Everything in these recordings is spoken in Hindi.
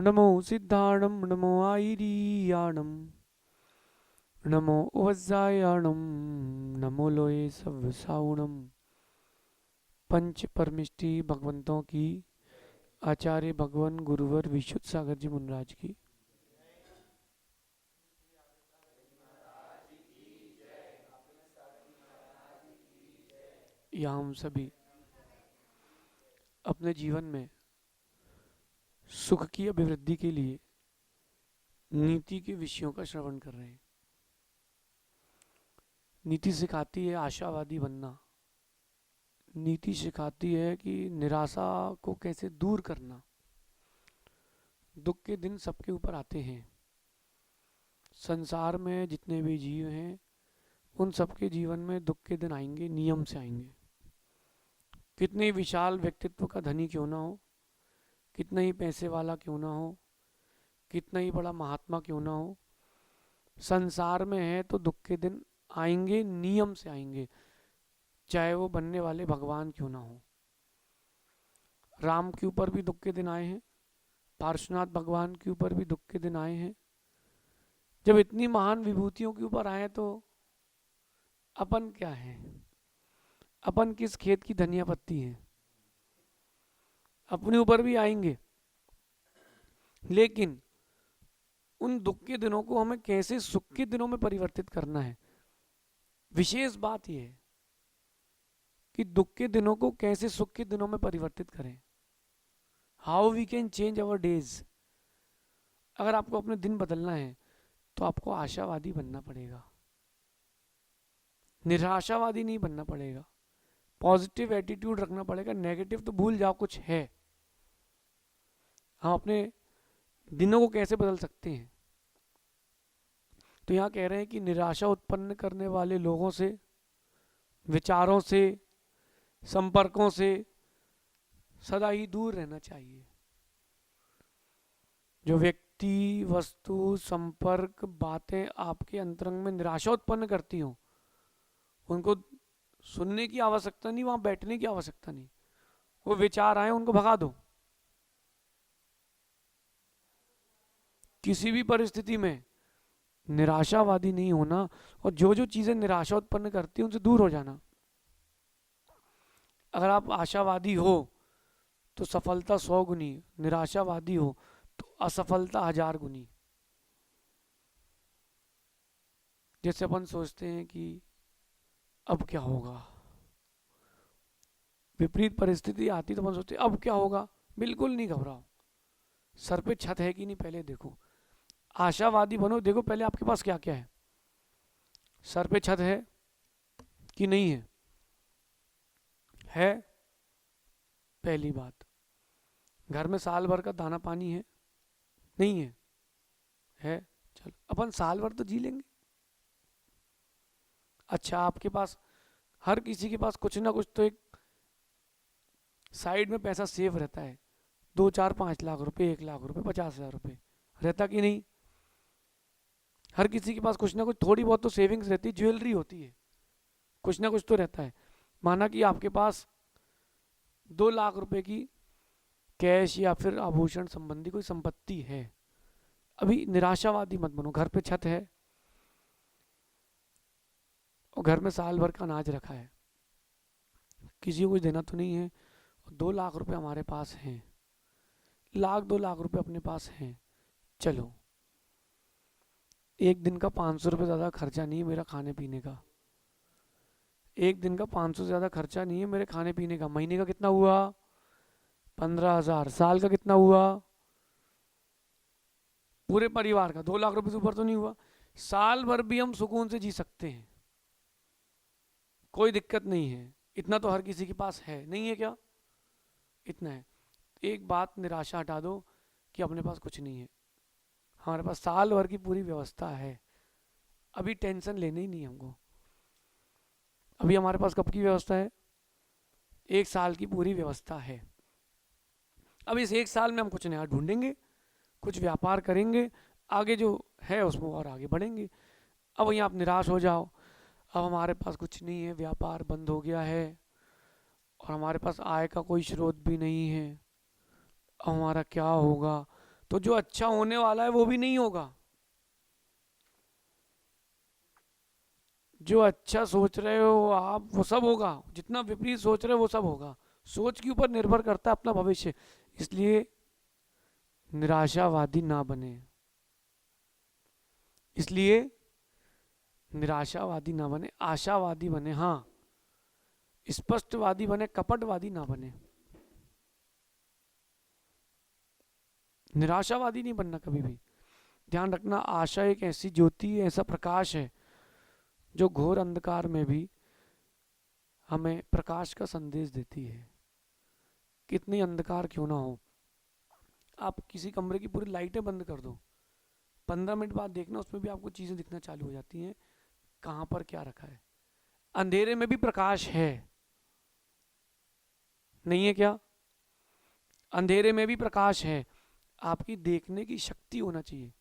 नमो सिद्धाणं नमो आयिरीयाणं नमो वज्रायाणं नमो लोये सव्यसाउणं। पंच परमिष्टि भगवंतों की, आचार्य भगवान गुरुवर विशुद्ध सागर जी मुनराज की। यहाँ हम सभी अपने जीवन में सुख की अभिवृद्धि के लिए नीति के विषयों का श्रवण कर रहे हैं। नीति सिखाती है आशावादी बनना। नीति सिखाती है कि निराशा को कैसे दूर करना। दुख के दिन सबके ऊपर आते हैं। संसार में जितने भी जीव हैं उन सबके जीवन में दुख के दिन आएंगे, नियम से आएंगे। कितने विशाल व्यक्तित्व का धनी क्यों ना हो, कितना ही पैसे वाला क्यों ना हो, कितना ही बड़ा महात्मा क्यों ना हो, संसार में है तो दुख के दिन आएंगे, नियम से आएंगे, चाहे वो बनने वाले भगवान क्यों ना हो। राम के ऊपर भी दुख के दिन आए हैं, पार्श्वनाथ भगवान के ऊपर भी दुख के दिन आए हैं। जब इतनी महान विभूतियों के ऊपर आए तो अपन क्या है? अपन किस खेत की धनिया पत्ती है? अपने ऊपर भी आएंगे, लेकिन उन दुख के दिनों को हमें कैसे सुख के दिनों में परिवर्तित करना है। विशेष बात यह है कि दुख के दिनों को कैसे सुख के दिनों में परिवर्तित करें। How we can change our days. अगर आपको अपने दिन बदलना है तो आपको आशावादी बनना पड़ेगा, निराशावादी नहीं बनना पड़ेगा। पॉजिटिव एटीट्यूड रखना पड़ेगा, नेगेटिव तो भूल जाओ कुछ है। हम अपने दिनों को कैसे बदल सकते हैं? तो यहाँ कह रहे हैं कि निराशा उत्पन्न करने वाले लोगों से, विचारों से, संपर्कों से सदा ही दूर रहना चाहिए। जो व्यक्ति, वस्तु, संपर्क, बातें आपके अंतरंग में निराशा उत्पन्न करती हों, उनको सुनने की आवश्यकता नहीं, वहां बैठने की आवश्यकता नहीं। वो विचार आए उनको भगा दो। किसी भी परिस्थिति में निराशावादी नहीं होना, और जो जो चीजें निराशा उत्पन्न करती हैं उनसे दूर हो जाना। अगर आप आशावादी हो तो सफलता 100 गुनी, निराशावादी हो तो असफलता 1000 गुनी। जैसे अपन सोचते हैं कि अब क्या होगा, विपरीत परिस्थिति आती तो अपन सोचते अब क्या होगा। बिल्कुल नहीं घबराओ। सर पे छत है कि नहीं पहले देखो। आशावादी बनो, देखो पहले आपके पास क्या क्या है। सर पे छत है कि नहीं है? है, पहली बात। घर में साल भर का दाना पानी है? नहीं है? है। चलो अपन साल भर तो जी लेंगे। अच्छा, आपके पास, हर किसी के पास कुछ ना कुछ तो एक साइड में पैसा सेव रहता है। 2 4 5 लाख रुपए, 1 लाख रुपए, 50,000 रुपए रहता कि नहीं? हर किसी के पास कुछ ना कुछ थोड़ी बहुत तो सेविंग्स रहती है। ज्वेलरी होती है, कुछ ना कुछ तो रहता है। माना कि आपके पास 2 लाख रुपए की कैश या फिर आभूषण संबंधी कोई संपत्ति है। अभी निराशावादी मत बनो। घर पे छत है और घर में साल भर का अनाज रखा है, किसी को कुछ देना तो नहीं है। 2 लाख रुपए हमारे पास हैं, 1 लाख 2 लाख रुपए अपने पास हैं। चलो, एक दिन का 500 रुपये ज़्यादा खर्चा नहीं है मेरा खाने पीने का। एक दिन का 500 से ज़्यादा खर्चा नहीं है मेरे खाने पीने का। महीने का कितना हुआ? 15,000। साल का कितना हुआ? पूरे परिवार का 2 लाख रुपए से ऊपर तो नहीं हुआ। साल भर भी हम सुकून से जी सकते हैं, कोई दिक्कत नहीं है। इतना तो हर किसी के पास है, नहीं है क्या? इतना है। एक बात निराशा हटा दो कि अपने पास कुछ नहीं है। हमारे पास साल भर की पूरी व्यवस्था है। अभी टेंशन लेनी ही नहीं हमको। अभी हमारे पास कब की व्यवस्था है? 1 साल की पूरी व्यवस्था है। अब इस 1 साल में हम कुछ नया ढूंढेंगे, कुछ व्यापार करेंगे, आगे जो है उसमें और आगे बढ़ेंगे। अब वहीं आप निराश हो जाओ, अब हमारे पास कुछ नहीं है, व्यापार बंद हो गया है और हमारे पास आय का कोई स्रोत भी नहीं है, अब हमारा क्या होगा? तो जो अच्छा होने वाला है वो भी नहीं होगा। जो अच्छा सोच रहे हो आप वो सब होगा, जितना विपरीत सोच रहे हो वो सब होगा। सोच के ऊपर निर्भर करता है अपना भविष्य। इसलिए निराशावादी ना बने, इसलिए निराशावादी ना बने, आशावादी बने। हाँ, स्पष्टवादी बने, कपटवादी ना बने। निराशावादी नहीं बनना कभी भी। ध्यान रखना, आशा एक ऐसी ज्योति, ऐसा प्रकाश है जो घोर अंधकार में भी हमें प्रकाश का संदेश देती है। कितनी अंधकार क्यों ना हो, आप किसी कमरे की पूरी लाइटें बंद कर दो, 15 मिनट बाद देखना उसमें भी आपको चीजें दिखना चालू हो जाती हैं, कहां पर क्या रखा है। अंधेरे में भी प्रकाश है, नहीं है क्या? अंधेरे में भी प्रकाश है। आपकी देखने की शक्ति होना चाहिए।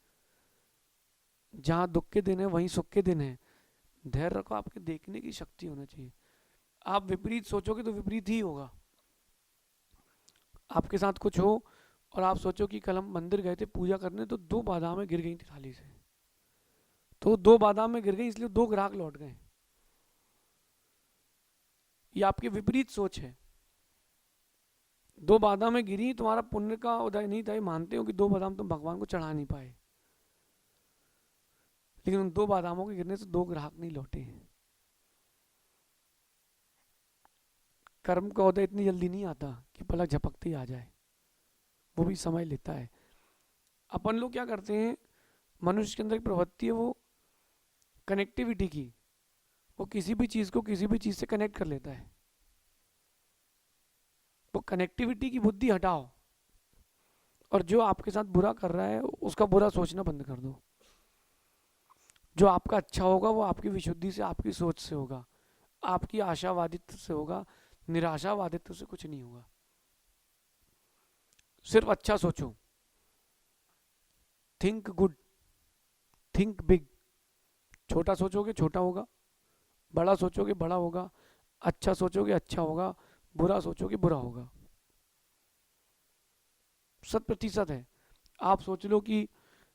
जहां दुख के दिन है वहीं सुख के दिन है। धैर्य रखो, आपके देखने की शक्ति होना चाहिए। आप विपरीत सोचोगे तो विपरीत ही होगा। आपके साथ कुछ हो और आप सोचो कि कल हम मंदिर गए थे पूजा करने, तो 2 बादामें गिर गई थी थाली से, तो 2 बादामें गिर गई इसलिए 2 ग्राहक लौट गए। ये आपकी विपरीत सोच है। 2 बादामें गिरी, तुम्हारा पुण्य का उदय नहीं था, ये मानते हो कि 2 बादाम तुम भगवान को चढ़ा नहीं पाए, लेकिन उन 2 बादामों के गिरने से 2 ग्राहक नहीं लौटे। कर्म का उदय इतनी जल्दी नहीं आता कि पलक झपकते ही आ जाए, वो भी समय लेता है। अपन लोग क्या करते हैं, मनुष्य के अंदर एक प्रवृत्ति है वो कनेक्टिविटी की, वो किसी भी चीज को किसी भी चीज से कनेक्ट कर लेता है। वो कनेक्टिविटी की बुद्धि हटाओ, और जो आपके साथ बुरा कर रहा है उसका बुरा सोचना बंद कर दो। जो आपका अच्छा होगा वो आपकी विशुद्धि से, आपकी सोच से होगा, आपकी आशावादित्व से होगा, निराशावादित्व से कुछ नहीं होगा। सिर्फ अच्छा सोचो, थिंक गुड, थिंक बिग। छोटा सोचोगे छोटा होगा, बड़ा सोचोगे बड़ा होगा, अच्छा सोचोगे अच्छा होगा, बुरा सोचोगे बुरा होगा। 100% है। आप सोच लो कि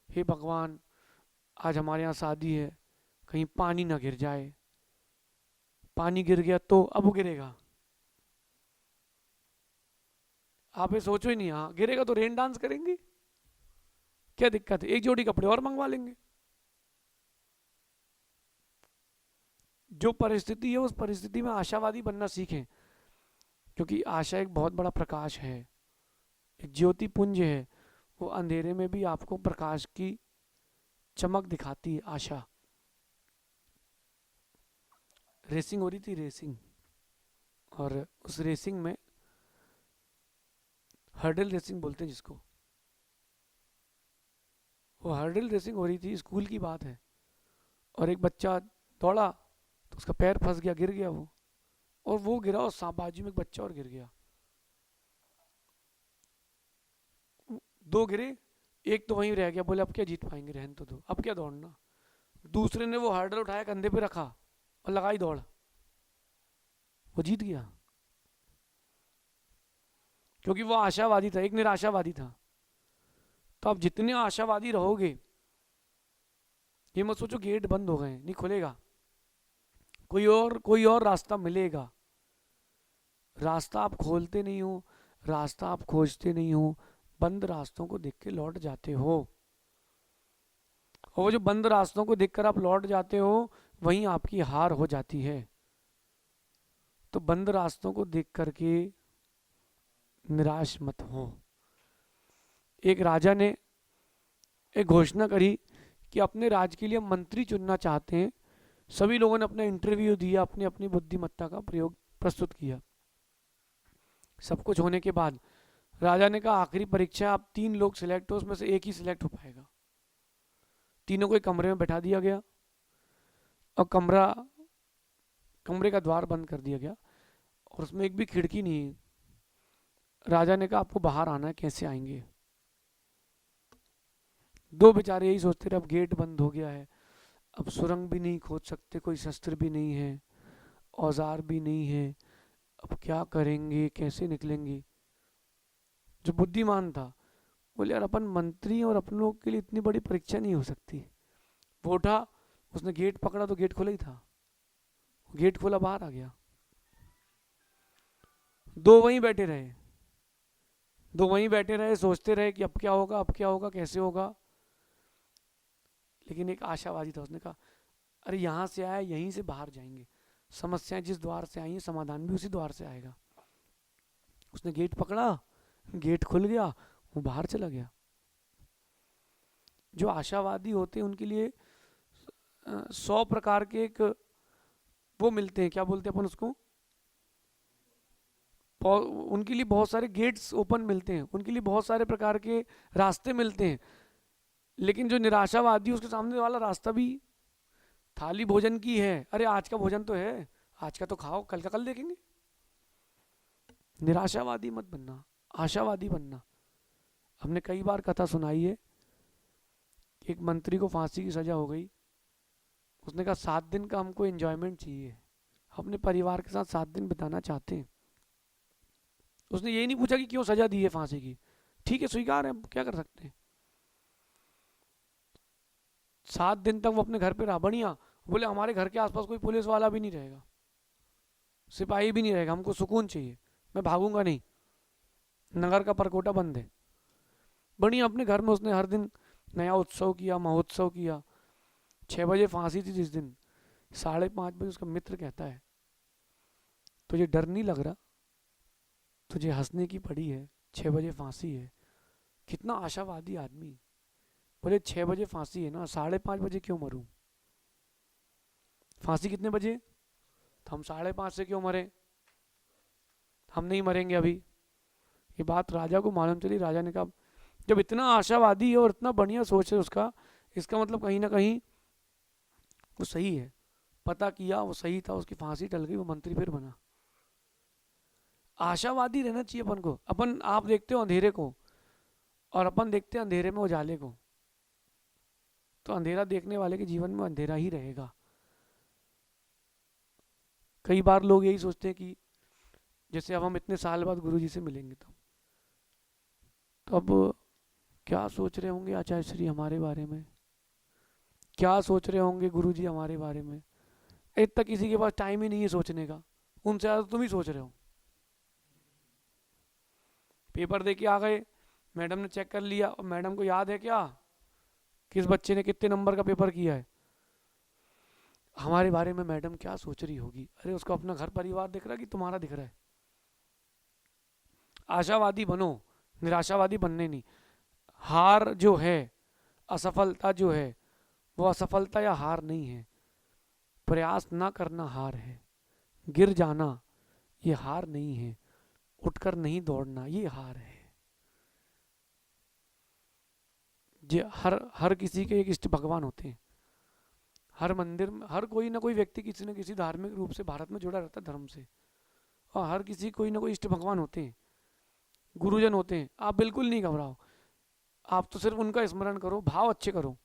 हे भगवान, आज हमारे यहाँ शादी है, कहीं पानी ना गिर जाए। पानी गिर गया तो अब वो गिरेगा, आप ये सोचो ही नहीं। हाँ गिरेगा तो रेन डांस करेंगे, क्या दिक्कत है, एक जोड़ी कपड़े और मंगवा लेंगे। जो परिस्थिति है उस परिस्थिति में आशावादी बनना सीखें, क्योंकि आशा एक बहुत बड़ा प्रकाश है, एक ज्योति पुंज है। वो अंधेरे में भी आपको प्रकाश की चमक दिखाती है आशा। रेसिंग हो रही थी, रेसिंग, और उस रेसिंग में हर्डल रेसिंग बोलते हैं जिसको, वो हर्डल रेसिंग हो रही थी, स्कूल की बात है। और एक बच्चा दौड़ा तो उसका पैर फंस गया, गिर गया वो, और वो गिरा और सांप बाजू में एक बच्चा और गिर गया। 2 गिरे, एक तो वहीं रह गया, बोले अब क्या जीत पाएंगे, रहने तो दो, अब क्या दौड़ना। दूसरे ने वो हर्डल उठाया, कंधे पे रखा और लगाई दौड़, वो जीत गया, क्योंकि वो आशावादी था, एक निराशावादी था। तो आप जितने आशावादी रहोगे, ये मत सोचो गेट बंद हो गए नहीं खुलेगा, कोई और रास्ता मिलेगा। रास्ता आप खोलते नहीं हो, रास्ता आप खोजते नहीं हो, बंद रास्तों को देख के लौट जाते हो। और वो जो बंद रास्तों को देखकर आप लौट जाते हो, वहीं आपकी हार हो जाती है। तो बंद रास्तों को देख करके निराश मत हो। एक राजा ने एक घोषणा करी कि अपने राज्य के लिए मंत्री चुनना चाहते हैं। सभी लोगों ने अपना इंटरव्यू दिया, अपनी अपनी बुद्धिमत्ता का प्रयोग प्रस्तुत किया। सब कुछ होने के बाद राजा ने कहा आखिरी परीक्षा, आप 3 लोग सिलेक्ट हो, उसमें से एक ही सिलेक्ट हो पाएगा। तीनों को एक कमरे में बैठा दिया गया और कमरे का द्वार बंद कर दिया गया, और उसमें एक भी खिड़की नहीं है। राजा ने कहा आपको बाहर आना है, कैसे आएंगे? 2 बेचारे यही सोचते रहे, अब गेट बंद हो गया है, अब सुरंग भी नहीं खोद सकते, कोई शस्त्र भी नहीं है, औजार भी नहीं है, अब क्या करेंगे, कैसे निकलेंगे? जो बुद्धिमान था बोले यार अपन मंत्री और अपन लोग के लिए इतनी बड़ी परीक्षा नहीं हो सकती। वो उठा, उसने गेट पकड़ा तो गेट खुला ही था, गेट खोला बाहर आ गया। दो वहीं बैठे रहे, दो वहीं बैठे रहे, सोचते रहे कि अब क्या होगा, अब क्या होगा, कैसे होगा। लेकिन एक आशावादी था, उसने कहा अरे यहाँ से आया यहीं से बाहर जाएंगे, समस्याएं जिस द्वार से आई हैं समाधान भी उसी द्वार से आएगा। उसने गेट पकड़ा, गेट खुल गया, वो बाहर चला गया। जो आशावादी होते हैं उनके लिए 100 प्रकार के एक वो मिलते हैं, क्या बोलते हैं अपन उसको, उनके लिए बहुत सारे गेट्स ओपन मिलते हैं, उनके लिए बहुत सारे प्रकार के रास्ते मिलते हैं। लेकिन जो निराशावादी उसके सामने वाला रास्ता भी थाली भोजन की है, अरे आज का भोजन तो है, आज का तो खाओ, कल का कल देखेंगे। निराशावादी मत बनना, आशावादी बनना। हमने कई बार कथा सुनाई है, एक मंत्री को फांसी की सजा हो गई। उसने कहा 7 दिन का हमको एंजॉयमेंट चाहिए, अपने परिवार के साथ 7 दिन बिताना चाहते हैं। उसने ये नहीं पूछा कि क्यों सजा दी है फांसी की, ठीक है स्वीकार है, क्या कर सकते हैं। 7 दिन तक वो अपने घर पे रहा बढ़िया। बोले हमारे घर के आसपास कोई पुलिस वाला भी नहीं रहेगा, सिपाही भी नहीं रहेगा, हमको सुकून चाहिए, मैं भागूंगा नहीं, नगर का परकोटा बंद है। बढ़िया अपने घर में उसने हर दिन नया उत्सव किया, महोत्सव किया। 6 बजे फांसी थी जिस दिन, 5:30 बजे उसका मित्र कहता है तुझे डर नहीं लग रहा, तुझे हंसने की पड़ी है, 6 बजे फांसी है। कितना आशावादी आदमी। बोले 6 बजे फांसी है ना, 5:30 बजे क्यों मरूं? फांसी कितने बजे? तो हम 5:30 से क्यों मरे? हम नहीं मरेंगे अभी। ये बात राजा को मालूम चली। राजा ने कहा जब इतना आशावादी है और इतना बढ़िया सोच है उसका, इसका मतलब कहीं ना कहीं वो सही है। पता किया, वो सही था, उसकी फांसी टल गई, वो मंत्री फिर बना। आशावादी रहना चाहिए अपन को। अपन आप देखते हो अंधेरे को और अपन देखते हैं अंधेरे में उजाले को, तो अंधेरा देखने वाले के जीवन में अंधेरा ही रहेगा। कई बार लोग यही सोचते हैं कि जैसे अब हम इतने साल बाद गुरुजी से मिलेंगे तो अब क्या सोच रहे होंगे आचार्य श्री हमारे बारे में, क्या सोच रहे होंगे गुरुजी हमारे बारे में। इतना किसी के पास टाइम ही नहीं है सोचने का, उनसे ज़्यादा तुम ही सोच रहे हो। पेपर दे के आ गए, मैडम ने चेक कर लिया और मैडम को याद है क्या किस बच्चे ने कितने नंबर का पेपर किया है। हमारे बारे में मैडम क्या सोच रही होगी, अरे उसको अपना घर परिवार दिख रहा है कि तुम्हारा दिख रहा है। आशावादी बनो, निराशावादी बनने नहीं। हार जो है, असफलता जो है, वो असफलता या हार नहीं है। प्रयास ना करना हार है, गिर जाना ये हार नहीं है, उठकर नहीं दौड़ना ये हार है। जे हर किसी के एक इष्ट भगवान होते हैं। हर मंदिर में हर कोई ना कोई व्यक्ति किसी न किसी धार्मिक रूप से भारत में जुड़ा रहता है धर्म से, और हर किसी कोई ना कोई इष्ट भगवान होते हैं, गुरुजन होते हैं। आप बिल्कुल नहीं घबराओ, आप तो सिर्फ उनका स्मरण करो, भाव अच्छे करो,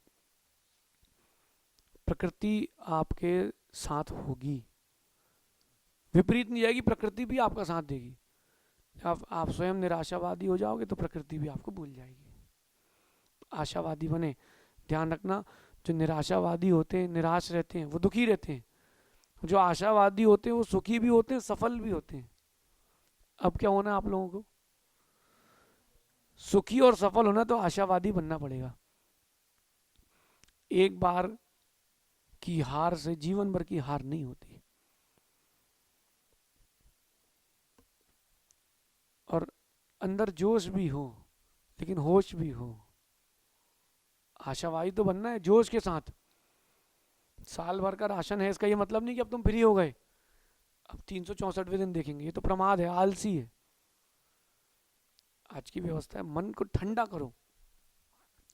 प्रकृति आपके साथ होगी। विपरीत नहीं जाएगी, प्रकृति भी आपका साथ देगी। आप स्वयं निराशावादी हो जाओगे तो प्रकृति भी आपको भूल जाएगी। आशावादी बने। ध्यान रखना, जो निराशावादी होते हैं, निराश रहते हैं, वो दुखी रहते हैं। जो आशावादी होते हैं वो सुखी भी होते हैं, सफल भी होते हैं। अब क्या होना है आप लोगों को? सुखी और सफल होना तो आशावादी बनना पड़ेगा। एक बार की हार से जीवन भर की हार नहीं होती। और अंदर जोश भी हो लेकिन होश भी हो। आशावादी तो बनना है जोश के साथ। साल भर का राशन है इसका ये मतलब नहीं कि अब तुम फ्री हो गए, अब 364वें दिन देखेंगे, ये तो प्रमाद है, आलसी है। आज की व्यवस्था है, मन को ठंडा करो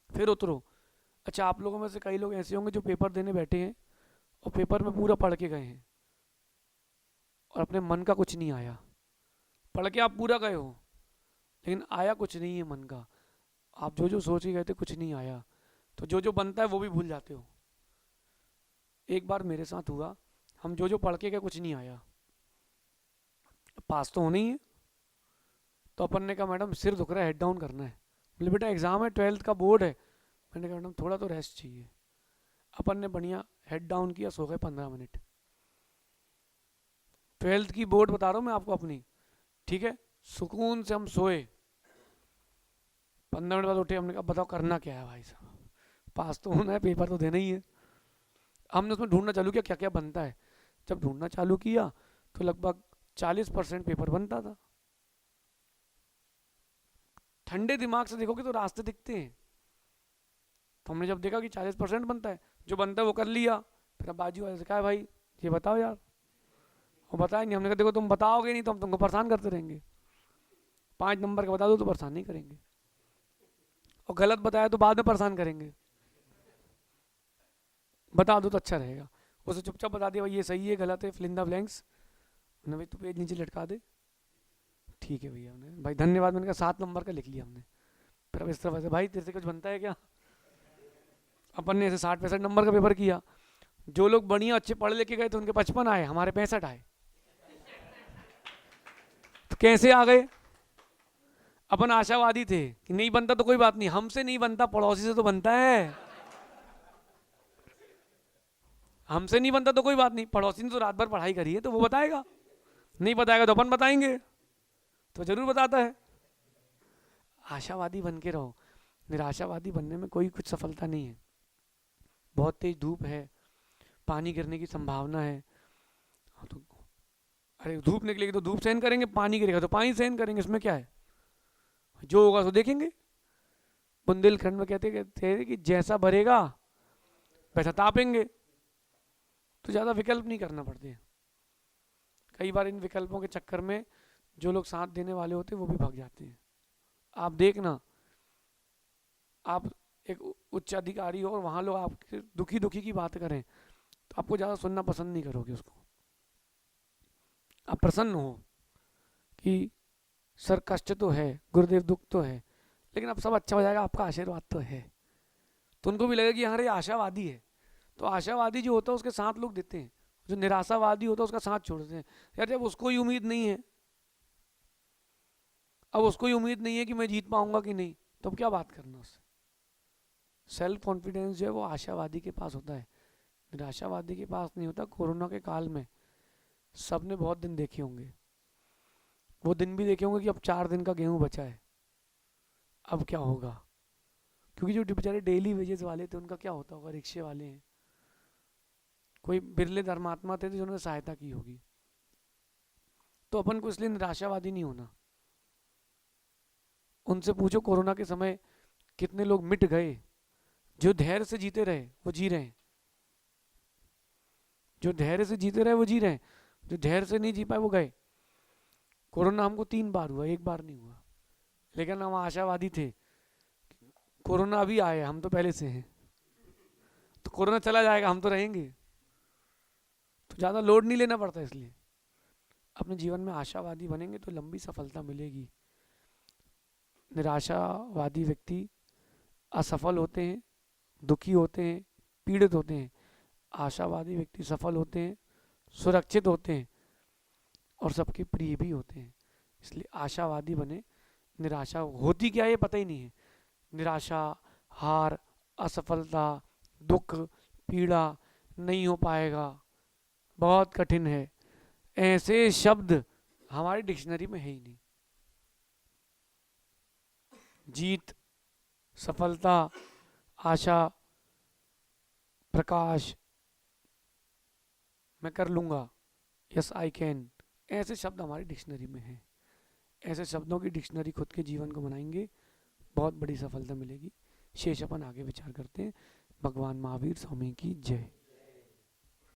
फिर उतरो। अच्छा, आप लोगों में से कई लोग ऐसे होंगे जो पेपर देने बैठे हैं और पेपर में पूरा पढ़ के गए हैं और अपने मन का कुछ नहीं आया। पढ़ के आप पूरा गए हो लेकिन आया कुछ नहीं है मन का। आप जो जो सोच के गए थे कुछ नहीं आया, तो जो जो बनता है वो भी भूल जाते हो। एक बार मेरे साथ हुआ, हम जो जो पढ़ के गए कुछ नहीं आया, पास तो होना ही है। तो अपन ने कहा मैडम सिर दुख रहा है, हेड डाउन करना है, बोले बेटा एग्ज़ाम है, 12th का बोर्ड है। मैंने कहा मैडम थोड़ा तो रेस्ट चाहिए। अपन ने बढ़िया हेड डाउन किया, सो गए 15 मिनट। 12th की बोर्ड बता रहा हूँ मैं आपको अपनी, ठीक है। सुकून से हम सोए, 15 मिनट बाद उठे, हमने कहा बताओ करना क्या है भाई साहब, पास तो होना है, पेपर तो देना ही है। हमने उसमें ढूंढना चालू किया क्या क्या बनता है। जब ढूंढना चालू किया तो लगभग 40% पेपर बनता था। ठंडे दिमाग से देखोगे तो रास्ते दिखते हैं। तो हमने जब देखा कि 40% बनता है, जो बनता है वो कर लिया। फिर अब बाजू वाले से कहा भाई ये बताओ यार, वो बताया नहीं। हमने कहा देखो तुम बताओगे नहीं तो हम तुमको परेशान करते रहेंगे, 5 नंबर का बता दो तो परेशान नहीं करेंगे, और गलत बताया तो बाद में परेशान करेंगे, बता दो तो अच्छा रहेगा। उसे चुपचाप बता दिया भाई ये सही है गलत है, फिल इन द ब्लैंक्स। हमने भाई तू पेज नीचे लटका दे, ठीक है भैया। हमने भाई धन्यवाद, मैंने कहा 7 नंबर का लिख लिया हमने। फिर अब इस तरह से भाई तेरे से कुछ बनता है क्या। अपन ने ऐसे 60-65 नंबर का पेपर किया। जो लोग बढ़िया अच्छे पढ़ लिखे गए थे उनके 55 आए, हमारे 65 आए। तो कैसे आ गए। अपन आशावादी थे कि नहीं बनता तो कोई बात नहीं, हमसे नहीं बनता पड़ोसी से तो बनता है। हमसे नहीं बनता तो कोई बात नहीं, पड़ोसी ने तो रात भर पढ़ाई करी है तो वो बताएगा, नहीं बताएगा तो अपन बताएंगे, तो जरूर बताता है। आशावादी बन के रहो, निराशावादी बनने में कोई कुछ सफलता नहीं है। बहुत तेज धूप है, पानी गिरने की संभावना है, हाँ तो अरे धूप निकलेगी तो धूप सहन करेंगे, पानी गिरेगा तो पानी सहन करेंगे, इसमें क्या है, जो होगा तो देखेंगे। बुंदेलखंड में कहते थे कि जैसा भरेगा वैसा तापेंगे। तो ज़्यादा विकल्प नहीं करना पड़ते हैं। कई बार इन विकल्पों के चक्कर में जो लोग साथ देने वाले होते हैं वो भी भाग जाते हैं। आप देखना, आप एक उच्च अधिकारी हो और वहाँ लोग आपके दुखी दुखी की बात करें तो आपको ज़्यादा सुनना पसंद नहीं करोगे उसको। आप प्रसन्न हो कि सर कष्ट तो है, गुरुदेव दुख तो है, लेकिन अब सब अच्छा हो जाएगा, आपका आशीर्वाद तो है, तो उनको भी लगेगा कि हाँ रे आशावादी है। तो आशावादी जो होता है उसके साथ लोग देते हैं, जो निराशावादी होता है उसका साथ छोड़ते हैं। यार जब उसको ही उम्मीद नहीं है, अब उसको ही उम्मीद नहीं है कि मैं जीत पाऊंगा कि नहीं, तो अब क्या बात करना उससे। सेल्फ कॉन्फिडेंस जो है वो आशावादी के पास होता है, निराशावादी के पास नहीं होता। कोरोना के काल में सबने बहुत दिन देखे होंगे, वो दिन भी देखे होंगे कि अब 4 दिन का गेहूं बचा है, अब क्या होगा। क्योंकि जो बेचारे डेली वेजेस वाले थे उनका क्या होता होगा, रिक्शे वाले हैं, कोई बिरले धर्मात्मा थे जिन्होंने सहायता की होगी। तो अपन को इसलिए निराशावादी नहीं होना। उनसे पूछो कोरोना के समय कितने लोग मिट गए, जो धैर्य से जीते रहे वो जी रहे हैं, जो धैर्य से जीते रहे वो जी रहे हैं, जो धैर्य से नहीं जी पाए वो गए। कोरोना हमको 3 बार हुआ, 1 बार नहीं हुआ, लेकिन हम आशावादी थे। कोरोना अभी आया, हम तो पहले से हैं, तो कोरोना चला जाएगा, हम तो रहेंगे, तो ज़्यादा लोड नहीं लेना पड़ता। इसलिए अपने जीवन में आशावादी बनेंगे तो लंबी सफलता मिलेगी। निराशावादी व्यक्ति असफल होते हैं, दुखी होते हैं, पीड़ित होते हैं। आशावादी व्यक्ति सफल होते हैं, सुरक्षित होते हैं और सबके प्रिय भी होते हैं। इसलिए आशावादी बने। निराशा होती क्या है ये पता ही नहीं है। निराशा, हार, असफलता, दुख, पीड़ा, नहीं हो पाएगा, बहुत कठिन है, ऐसे शब्द हमारी डिक्शनरी में है ही नहीं। जीत, सफलता, आशा, प्रकाश, मैं कर लूँगा, यस आई कैन, ऐसे शब्द हमारी डिक्शनरी में हैं। ऐसे शब्दों की डिक्शनरी खुद के जीवन को बनाएंगे, बहुत बड़ी सफलता मिलेगी। शेष अपन आगे विचार करते हैं। भगवान महावीर स्वामी की जय।